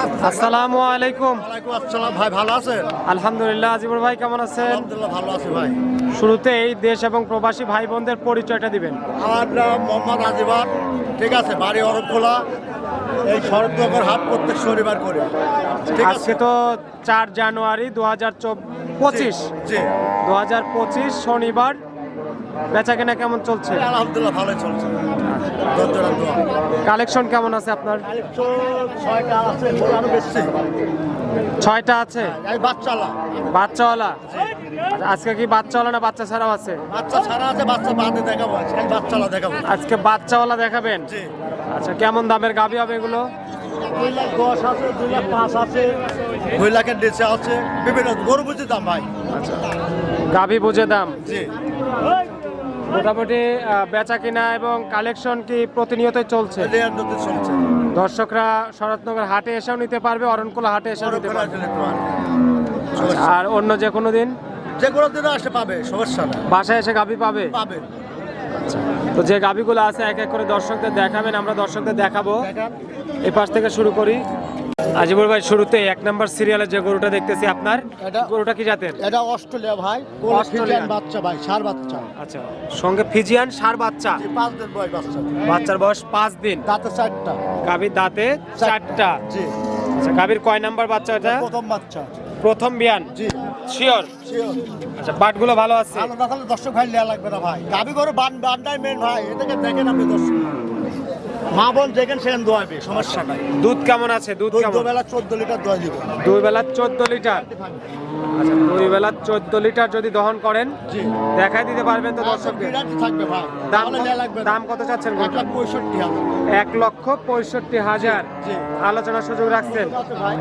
আসসালামু আলাইকুম। ওয়ালাইকুম আসসালাম ভাই, ভালো আছেন? আলহামদুলিল্লাহ। আজিবুর ভাই কেমন আছেন? আলহামদুলিল্লাহ ভালো আছি ভাই। শুরুতেই দেশ এবং প্রবাসী ভাই বোনদের পরিচয়টা দিবেন। আমার নাম মোহাম্মদ আজিবার, ঠিক আছে, বাড়ি অরবখোলা। এই শরৎনগর হাট প্রত্যেক শনিবার করে, ঠিক আছে। আজকে তো 4 জানুয়ারি 2025, জি 2025 শনিবার। বেচা কেনা কেমন চলছে? আলহামদুলিল্লাহ ভালোই চলছে। ধন্যবাদ। কালেকশন কেমন আছে আপনার? 6টা আছে, আরো বেশি। 6টা আছে। এই বাচ্চালা, বাচ্চাওয়ালা? আজকে কি বাচ্চাওয়ালা না বাচ্চা ছাড়াও আছে? বাচ্চা ছাড়া আছে, বাচ্চা বাদে দেখাবো, আজকে বাচ্চালা দেখাবো। আজকে বাচ্চাওয়ালা দেখাবেন? জি। আচ্ছা, কেমন দামের গাভী হবে এগুলো? 2,10,000 আছে, 2,05,000 আছে, 2 লাখের নিচে আছে, বিভিন্ন গরু বুঝে দাম ভাই। আচ্ছা, গাভী বুঝে দাম। জি মোটামুটি বেচা কিনা এবং কালেকশন কি প্রতিনিয়তই চলছে? লেয়ার নতুন চলছে। দর্শকরা শরৎনগর হাটে এসেও নিতে পারবে, অরণকুলা হাটে এসেও নিতে পারবে। আর অন্য যে কোনো দিন? যে কোনো দিনও আসে পাবে, সমস্যা না, বাসায় এসে গাভী পাবে? পাবে। তো যে গাভীগুলো আছে এক এক করে দর্শকদের দেখাবেন, আমরা দর্শকদের দেখাবো। এই পাশ থেকে শুরু করি। আজিবুর ভাই, শুরুতে 1 নম্বর সিরিয়ালে যে গরুটা দেখতেছি আপনার, গরুটা কি জাতের? এটা অস্ট্রেলিয়া ভাই, অস্ট্রেলিয়ান বাচ্চা ভাই, ষাঁড় বাচ্চা। আচ্ছা, সঙ্গে ফিজিয়ান ষাঁড় বাচ্চা। 5 দিন বয়স বাচ্চা। বাচ্চার বয়স 5 দিন। দাঁতে 4টা। গাভীর দাঁতে 4টা। জি। আচ্ছা, গাভীর কয় নাম্বার বাচ্চা এটা? প্রথম বাচ্চা। প্রথম বিয়ান? জি শিওর? শিওর। আচ্ছা, বাটগুলো ভালো আছে? ভালো না তাহলে দর্শক ভাই লেয়া লাগবে না ভাই। গাভী গরু বান্ডাই মেন ভাই, এটাকে দেখেন আপনি দর্শক। মা বোন দেখেন সেখানে দোয়াবে, সমস্যা নাই। দুধ কেমন আছে? দুধ কেমন? 2 বেলা 14 লিটার দোয়া দিব। 2 বেলা 14 লিটার। আচ্ছা, 2 বেলা 14 লিটার যদি দহন করেন, জি দেখাই দিতে পারবেন তো দর্শকদের? বিরাট থাকবে ভাই, দাম তাহলে লেয়া লাগবে না। দাম কত চাচ্ছেন? 1,65,000। 1,65,000। জি। আলোচনার সুযোগ রাখছেন? আছে ভাই।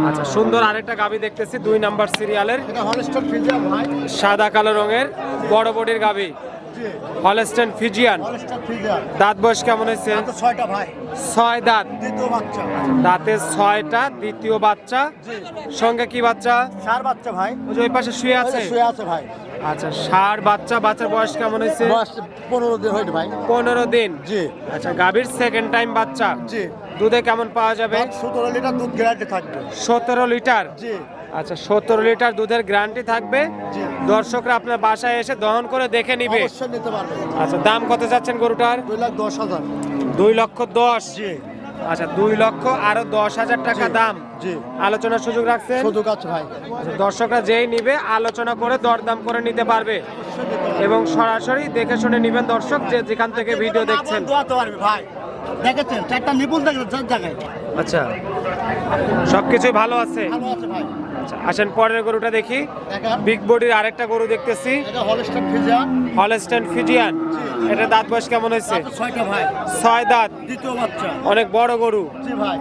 আচ্ছা, সুন্দর আরেকটা গাভী দেখতেছি 2 নাম্বার সিরিয়ালের, এটা হলস্টার ফ্রিজিয়ান ভাই। সাদা কালো রঙের বড় বডির গাভী, জি হলস্টেন ফিজিয়ান। Holstein Friesian. দাঁত বয়স কেমন হয়েছে? দাঁতে 6টা ভাই, 6 দাঁত। দ্বিতীয় বাচ্চা। দাঁতে 6টা, দ্বিতীয় বাচ্চা। জি সঙ্গে কি বাচ্চা? ষাঁড় বাচ্চা ভাই, ওই যে ওই পাশে শুয়ে আছে? শুয়ে আছে ভাই। আচ্ছা, ষাঁড় বাচ্চা। বাচ্চার বয়স কেমন হয়েছে? বয়স 15 দিন হইছে ভাই। 15 দিন। জি আচ্ছা, গাভীর সেকেন্ড টাইম বাচ্চা। জি। দুধে কেমন পাওয়া যাবে? 17 লিটার দুধ গ্যারান্টি থাকবে। 17 লিটার। জি আচ্ছা, 17 লিটার দুধের গ্যারান্টি থাকবে। জি দর্শকরা আপনার বাসায় এসে দহন করে দেখে নিবে। অবশ্যই নিতে পারবে। আচ্ছা, দাম কত যাচ্ছেন গরুটার? 2,10,000। 2,10,000। জি আচ্ছা, 2 লক্ষ আরো 10,000 টাকা দাম। জি আলোচনার সুযোগ রাখছেন? সুযোগ আছে ভাই, আচ্ছা, দর্শকরা যেই নিবে আলোচনা করে দরদাম করে নিতে পারবে এবং সরাসরি দেখে শুনে নিবেন। দর্শক যে যেখান থেকে ভিডিও দেখছেন। দোয়াতে পারবে ভাই। দেখেছেন চারটা নিপুণ দেখেছেন, 4 জায়গায় আচ্ছা, সবকিছুই ভালো আছে। ভালো আছে ভাই। আচ্ছা, আসেন পরের গরুটা দেখি। দেখেন বিগ বডির আরেকটা গরু দেখতেছি, এটা হলস্টার ফ্রিজিয়ান। Holstein Friesian. এটা দাঁত বয়স কেমন হয়েছে? দাঁতে 6টা ভাই, 6 দাঁত। দ্বিতীয় বাচ্চা। অনেক বড় গরু। জি ভাই।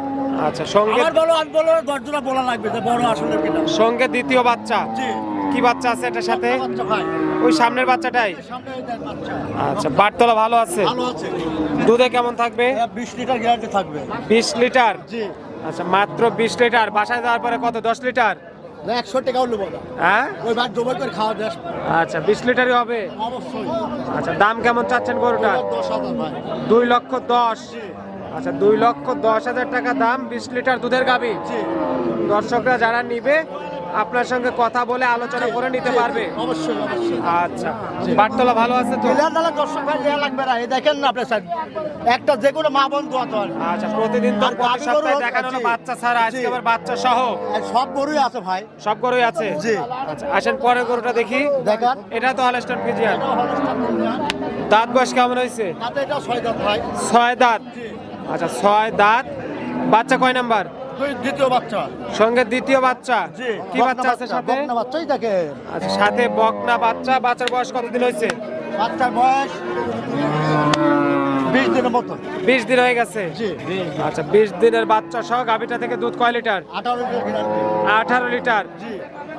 আচ্ছা, সঙ্গে আমার বলো, আমি বলো, দরজনা বলা লাগবে যে বড় আসলে কিনা। সঙ্গে দ্বিতীয় বাচ্চা। জি কি বাচ্চা আছে এটার সাথে? বাচ্চা ভাই, ওই সামনের বাচ্চাটাই? সামনে এই দেন বাচ্চা। আচ্ছা, বাটতলা ভালো আছে? ভালো আছে। দুধে কেমন থাকবে? 20 লিটার গ্যারান্টি থাকবে। 20 লিটার। জি আচ্ছা, মাত্র 20 লিটার। বাসায় যাওয়ার পরে কত? 10 লিটার? না 100 টাকাও নেবো না, হ্যাঁ। ওই ভাত জবাই করে খাওয়া দেশ। আচ্ছা, 20 লিটারই হবে। অবশ্যই। আচ্ছা, দাম কেমন চাচ্ছেন গরুটা? 10,000 ভাই। 2,10,000। জি আচ্ছা, 2,10,000 টাকা দাম, 20 লিটার দুধের গাভী। জি দর্শকরা যারা নিবে আপনার সঙ্গে কথা বলে আলোচনা করে নিতে পারবে। অবশ্যই অবশ্যই। আচ্ছা, বাটতলা ভালো আছে তো? দিলার নালা দর্শক ভাই দেয়া লাগবে না, এই দেখেন না আপনি স্যার, একটা যে কোনো মা বোন দোয়াতে পারবে। আচ্ছা, প্রতিদিন তো আর প্রতি গাভী গরু সপ্তাহে দেখানো হলো জি। বাচ্চা ছাড়া, আজকে জি। আবার বাচ্চা সহ আর সব গরুই আছে ভাই। সব গরুই আছে। জি। আচ্ছা, আসেন পরের গরুটা দেখি। দেখেন এটা তো হলস্টেন ফিজিয়ান। এটা হলস্টার ফ্রিজিয়ান। দাঁত বয়স কেমন হয়েছে? তাতে এটা 6 দাঁত ভাই। 6 দাঁত। জি আচ্ছা, 6 দাঁত। বাচ্চা কয় নাম্বার? দ্বিতীয় বাচ্চা। সঙ্গে দ্বিতীয় বাচ্চা। জি কি বাচ্চা আছে সাথে? বকনা বাচ্চাই দেখে। আচ্ছা, সাথে বকনা বাচ্চা। বাচ্চার বয়স কতদিন হয়েছে? বাচ্চার বয়স 20 দিনের মতো। 20 দিন হয়ে গেছে। জি আচ্ছা, 20 দিনের বাচ্চা সহ গাভীটা থেকে দুধ কয় লিটার? 18 litre guarantee. 18 লিটার। জি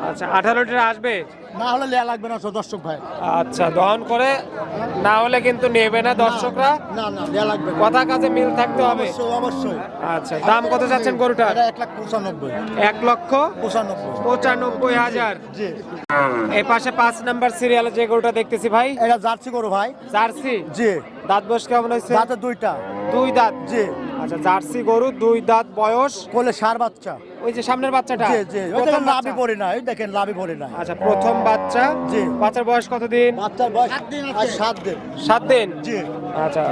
আচ্ছা, 18 লিটার আসবে। না হলে লেয়া লাগবে না দর্শক ভাই। আচ্ছা, দহন করে না হলে কিন্তু নেবে না দর্শকরা। না না লেয়া লাগবে না। কথা কাজে মিল থাকতে হবে। অবশ্যই অবশ্যই। আচ্ছা, দাম কত যাচ্ছেন গরুটা? এটা 1,95,000। 1,95,000। জি এই পাশে 5 নাম্বার সিরিয়ালে যে গরুটা দেখতেছি ভাই, এটা জার্সি গরু ভাই। জার্সি। জি দাঁত বয়স কেমন হয়েছে? দাঁতে 2টা। 2 দাঁত। জি আচ্ছা, জার্সি গরু, 2 দাঁত বয়স, কোলে সার বাচ্চা। ওই যে সামনের বাচ্চাটা। জি জি, ওই প্রথম দেখেন লাভই বাচ্চা। পড়ে না, এই দেখেন লাভই পড়ে না। আচ্ছা, প্রথম বাচ্চা। জি। বাচ্চার বয়স কতদিন? বাচ্চার বয়স 7 দিন। 7 দিন। 7 দিন। জি। আচ্ছা,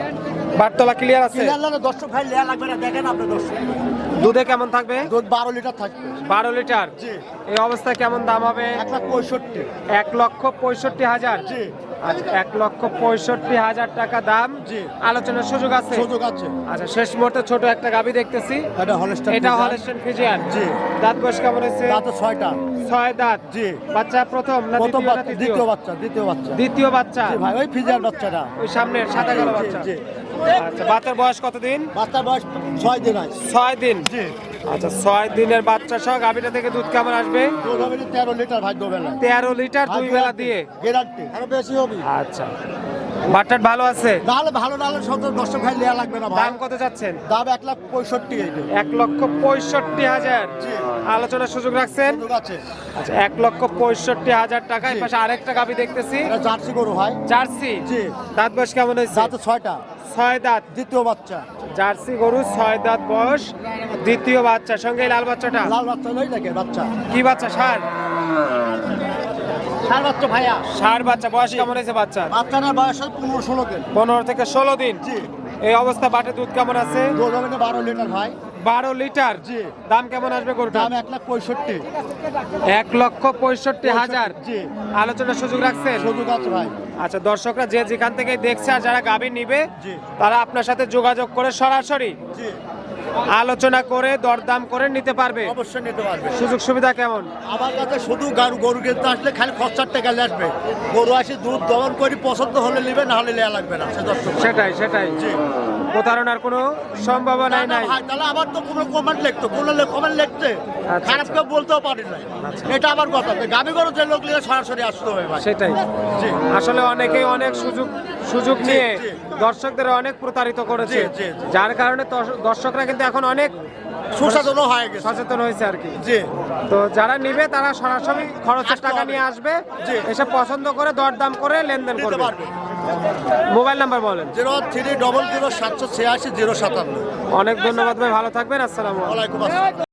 বাটতলা ক্লিয়ার আছে? কিলার দর্শক ভাই লেয়া লাগবে না, দেখেন আপনি দর্শক। দুধে কেমন থাকবে? দুধ 12 লিটার থাকবে। 12 লিটার। জি। এই অবস্থায় কেমন দাম হবে? 1,65,000। 1,65,000। জি। আচ্ছা, 1,65,000 টাকা দাম। জি। আলোচনার সুযোগ আছে? সুযোগ আছে। আচ্ছা, শেষ মুহূর্তে ছোট একটা গাভী দেখতেছি। এটা হলস্টাইন। এটা হলস্টাইন ফ্রিজিয়ান। জি। দাঁত বয়স কেমন হয়েছে? দাঁতে 6টা। 6 দাঁত। জি। বাচ্চা প্রথম না প্রথম দ্বিতীয় না বাচ্চা, তৃতীয়? দ্বিতীয় বাচ্চা, দ্বিতীয় বাচ্চা। দ্বিতীয় বাচ্চা। জি ভাই, ওই ফিজিয়ার বাচ্চাটা। ওই সামনের সাদা কালো জি, বাচ্চা। জি। আচ্ছা, বাচ্চার বয়স কতদিন? বাচ্চার বয়স 6 দিন আছে। 6 দিন। জি। আচ্ছা, 6 দিনের বাচ্চা সহ গাভীটা থেকে দুধ কেমন আসবে? দুধ হবে 13 লিটার ভাই, দুবেলা। 13 লিটার 2 বেলা দিয়ে। গ্যারান্টি। আরো বেশি হবে। আচ্ছা, বাট্টার ভালো আছে? নাহলে ভালো নাহলে সব দর্শক ভাই লেয়া লাগবে না ভাই। দাম কত যাচ্ছেন? দাম 1,65,000 এইটা। 1,65,000। জি। আলোচনার সুযোগ রাখছেন? সুযোগ আছে। আচ্ছা, 1,65,000 টাকা। এই জি। পাশে আরেকটা গাভী দেখতেছি, এটা জার্সি গরু ভাই। জার্সি। জি। দাঁত বয়স কেমন হয়েছে? দাঁতে 6টা। 6 দাঁত। দ্বিতীয় বাচ্চা। জার্সি গরু, 6 দাঁত বয়স, দ্বিতীয় বাচ্চা। সঙ্গে এই লাল বাচ্চাটা লাল বাচ্চা নয় দেখে বাচ্চা। কি বাচ্চা? ষাঁড়। ষাঁড় বাচ্চা ভাইয়া। ষাঁড় বাচ্চা। বয়স কেমন হয়েছে বাচ্চা? বাচ্চাটার বয়স 15-16 দিন। 15 থেকে 16 দিন। জি। এই অবস্থা বাটে দুধ কেমন আছে? দুধ হবে 12 লিটার ভাই। 12 লিটার। জি। দাম কেমন আসবে গরুটা? দাম 1,65,000। 1,65,000। জি। আলোচনার সুযোগ রাখছেন? সুযোগ আছে ভাই। আচ্ছা, দর্শকরা যে যেখান থেকে দেখছে আর যারা গাভী নিবে জি। তারা আপনার সাথে যোগাযোগ করে সরাসরি জি। আলোচনা করে দরদাম করে নিতে পারবে। অবশ্যই নিতে পারবে। সুযোগ সুবিধা কেমন? আমার কাছে শুধু গরু কিনতে আসলে খালি খরচার টাকা আসবে। গরু আসে দুধ দমন করে পছন্দ হলে নেবে, না হলে নেওয়া লাগবে না। সে দর্শক ভাই। সেটাই সেটাই। জি। প্রতারণার কোনো সম্ভাবনাই না, নাই। ভাই, তাহলে আবার তো কোনো কমেন্ট লিখতো, কোনো কমেন্ট লিখতে আচ্ছা, খারাপ কেউ বলতেও পারি না। এটা আমার কথা। গাভী গরু যে লোক নিয়ে সরাসরি আসতে হবে ভাই। সেটাই। জি। আসলে অনেকেই অনেক সুযোগ নিয়ে জি। দর্শকদের অনেক প্রতারিত করেছে, জি, জি, জি। যার কারণে দর্শকরা কিন্তু এখন অনেক সুসচেতন হয়ে গেছে। সচেতন হয়েছে আর কি। জি। তো যারা নিবে তারা সরাসরি খরচের আসতে টাকা হবে। নিয়ে আসবে, জি। এসে পছন্দ করে দরদাম করে লেনদেন নিতে করবে। পারবে। মোবাইল নাম্বার বলেন। 03000786 057। অনেক ধন্যবাদ ভাই, ভালো থাকবেন। আসসালামু আলাইকুম। ওয়ালাইকুম আসসালাম।